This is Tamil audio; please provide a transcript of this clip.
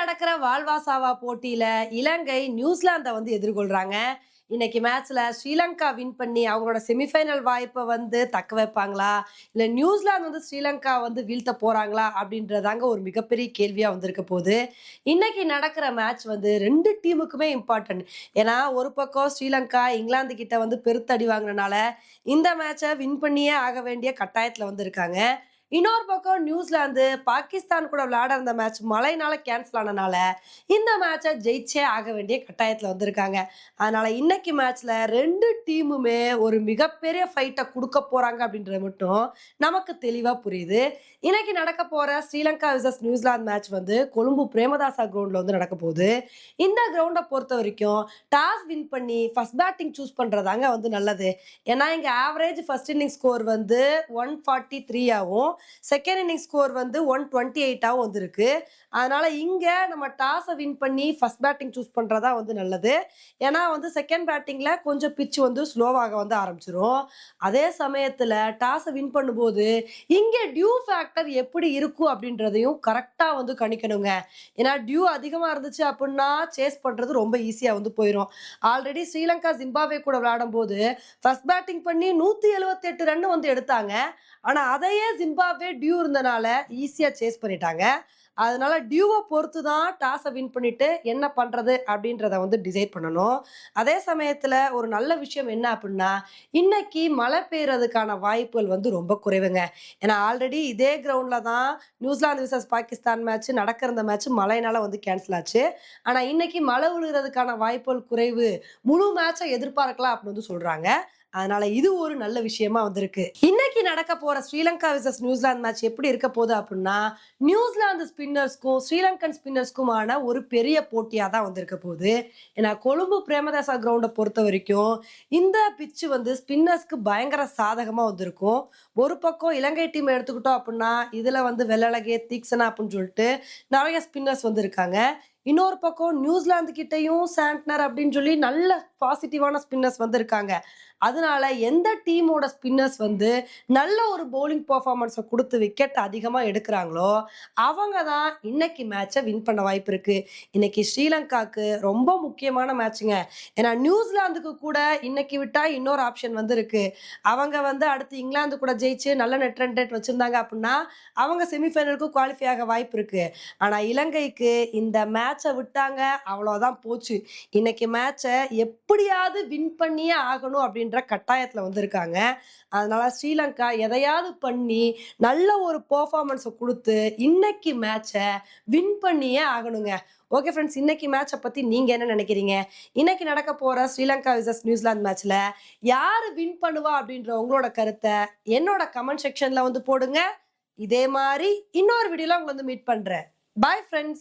நடக்கிற வாழ்வாசாவா போட்டியில இலங்கை நியூசிலாந்தை வந்து எதிர்கொள்றாங்க. இன்னைக்கு மேட்ச்ல ஸ்ரீலங்கா வின் பண்ணி அவங்களோட செமிஃபைனல் வாய்ப்பை வந்து தக்க வைப்பாங்களா, இல்ல நியூசிலாந்து வந்து ஸ்ரீலங்கா வந்து வீழ்த்த போறாங்களா அப்படின்றதாங்க ஒரு மிகப்பெரிய கேள்வியா வந்திருக்க போகுது. இன்னைக்கு நடக்கிற மேட்ச் வந்து ரெண்டு டீமுக்குமே இம்பார்ட்டன்ட். ஏன்னா ஒரு பக்கம் ஸ்ரீலங்கா இங்கிலாந்து கிட்ட வந்து பெருத்தடி வாங்கினால இந்த மேட்சை வின் பண்ணியே ஆக வேண்டிய கட்டாயத்துல வந்து இருக்காங்க. இன்னொரு பக்கம் நியூசிலாந்து பாகிஸ்தான் கூட விளையாட இருந்த மேட்ச் மழைனால கேன்சல் ஆனனால இந்த மேட்சை ஜெயிச்சே ஆக வேண்டிய கட்டாயத்துல வந்திருக்காங்க. அதனால இன்னைக்கு மேட்ச்ல ரெண்டு டீமுமே ஒரு மிகப்பெரிய ஃபைட்டை கொடுக்க போறாங்க அப்படின்றது மட்டும் நமக்கு தெளிவா புரியுது. இன்னைக்கு நடக்க போற ஸ்ரீலங்கா விசஸ் நியூசிலாந்து மேட்ச் வந்து கொழும்பு பிரேமதாசா கிரவுண்ட்ல வந்து நடக்க போகுது. இந்த கிரவுண்டை பொறுத்த வரைக்கும் டாஸ் வின் பண்ணி ஃபர்ஸ்ட் பேட்டிங் சூஸ் பண்றதாங்க வந்து நல்லது. ஏன்னா இங்க ஆவரேஜ் ஃபர்ஸ்ட் இன்னிங் ஸ்கோர் வந்து 143 ஆகும், செகண்ட் இன்னிங் ஸ்கோர் வந்து 128 வந்திருக்கு. அதனால இங்க நம்ம டாஸை வின் பண்ணி ஃபர்ஸ்ட் பேட்டிங் சூஸ் பண்றதா வந்து நல்லது. ஏன்னா வந்து செகண்ட் பேட்டிங்ல கொஞ்சம் பிட்ச் வந்து ஸ்லோவாக வந்து ஆரம்பிச்சிரும். அதே சமயத்துல டாஸை வின் பண்ணும்போது இங்க டியூ ஃபேக்டர் எப்படி இருக்கும் அப்படின்றதையும் கரெக்டா வந்து கணிக்கணுங்க. ஏன்னா டியூ அதிகமா இருந்துச்சு அப்படின்னா சேஸ் பண்றது ரொம்ப ஈஸியா வந்து போயிடும். ஆல்ரெடி ஸ்ரீலங்கா ஜிம்பாப்வே கூட விளையாடும் போது ஃபர்ஸ்ட் பேட்டிங் பண்ணி 178 ரன் வந்து எடுத்தாங்க. ஆனா அதையே ஜிம்பாப்வே டியூ இருந்தனால ஈஸியா சேஸ் பண்ணிட்டாங்க. அதனால டியூவை பொறுத்து தான் டாஸை வின் பண்ணிட்டு என்ன பண்றது அப்படின்றத வந்து டிசைட் பண்ணணும். அதே சமயத்துல ஒரு நல்ல விஷயம் என்ன அப்படின்னா, இன்னைக்கு மழை பெய்யறதுக்கான வாய்ப்புகள் வந்து ரொம்ப குறைவுங்க. ஏன்னா ஆல்ரெடி இதே கிரவுண்ட்ல தான் நியூசிலாந்து விசஸ் பாகிஸ்தான் மேட்ச் நடக்கிற இந்த மேட்ச் மழைனால வந்து கேன்சல் ஆச்சு. ஆனா இன்னைக்கு மழை விழுகிறதுக்கான வாய்ப்புகள் குறைவு, முழு மேட்சை எதிர்பார்க்கலாம் அப்படின்னு வந்து சொல்றாங்க. அதனால இது ஒரு நல்ல விஷயமா வந்திருக்கு. இன்னைக்கு நடக்க போற ஸ்ரீலங்கா விசஸ் நியூசிலாந்து மேட்ச் எப்படி இருக்க போகுது அப்படின்னா, நியூசிலாந்து ஸ்பின்னர்ஸ்க்கும் ஸ்ரீலங்கன் ஸ்பின்னர்ஸ்க்குமான ஒரு பெரிய போட்டியா தான் வந்திருக்க போகுது. ஏன்னா கொழும்பு பிரேமதாசா கிரவுண்டை பொறுத்த வரைக்கும் இந்த பிட்ச் வந்து ஸ்பின்னர்ஸ்க்கு பயங்கர சாதகமா வந்திருக்கும். ஒரு பக்கம் இலங்கை டீம் எடுத்துக்கிட்டோம் அப்படின்னா இதுல வந்து வெள்ளழகே, தீக்ஷனா அப்படின்னு சொல்லிட்டு நிறைய ஸ்பின்னர்ஸ் வந்து இருக்காங்க. இன்னொரு பக்கம் நியூசிலாந்து கிட்டையும் சாண்ட்னர் அப்படின்னு சொல்லி நல்ல பாசிட்டிவான ஸ்பின்னர்ஸ் வந்து இருக்காங்க. அதனால எந்த டீமோட ஸ்பின்னர்ஸ் வந்து நல்ல ஒரு பவுலிங் பெர்ஃபார்மன்ஸை கொடுத்து விக்கெட் அதிகமா எடுக்கிறாங்களோ அவங்க தான் இன்னைக்கு மேட்சை வின் பண்ண வாய்ப்பு இருக்கு. இன்னைக்கு ஸ்ரீலங்காக்கு ரொம்ப முக்கியமான மேட்சுங்க. ஏன்னா நியூசிலாந்துக்கு கூட இன்னைக்கு விட்டா இன்னொரு ஆப்ஷன் வந்து இருக்கு. அவங்க வந்து அடுத்து இங்கிலாந்து கூட ஜெயிச்சு நல்ல நெட் ரன் ரேட் வச்சிருந்தாங்க அப்படின்னா அவங்க செமிஃபைனலுக்கு குவாலிஃபை ஆக வாய்ப்பு இருக்கு. ஆனா இலங்கைக்கு இந்த மேட்சை விட்டாங்க, அவ்வளோதான் போச்சு. இன்னைக்கு மேட்சை எப்படியாவது வின் பண்ணியே ஆகணும் அப்படின்ற கட்டாயத்துல வந்திருக்காங்க. அதனால ஸ்ரீலங்கா எதையாவது பண்ணி நல்ல ஒரு பெர்ஃபார்மன்ஸை கொடுத்து இன்னைக்கு மேட்சை வின் பண்ணியே ஆகணுங்க. ஓகே ஃப்ரெண்ட்ஸ், இன்னைக்கு மேட்சை பத்தி நீங்க என்ன நினைக்கிறீங்க? இன்னைக்கு நடக்க போற ஸ்ரீலங்கா விசஸ் நியூசிலாந்து மேட்ச்ல யாரு வின் பண்ணுவா அப்படின்ற உங்களோட கருத்தை என்னோட கமெண்ட் செக்ஷன்ல வந்து போடுங்க. இதே மாதிரி இன்னொரு வீடியோல உங்களை வந்து மீட் பண்றேன். Bye friends.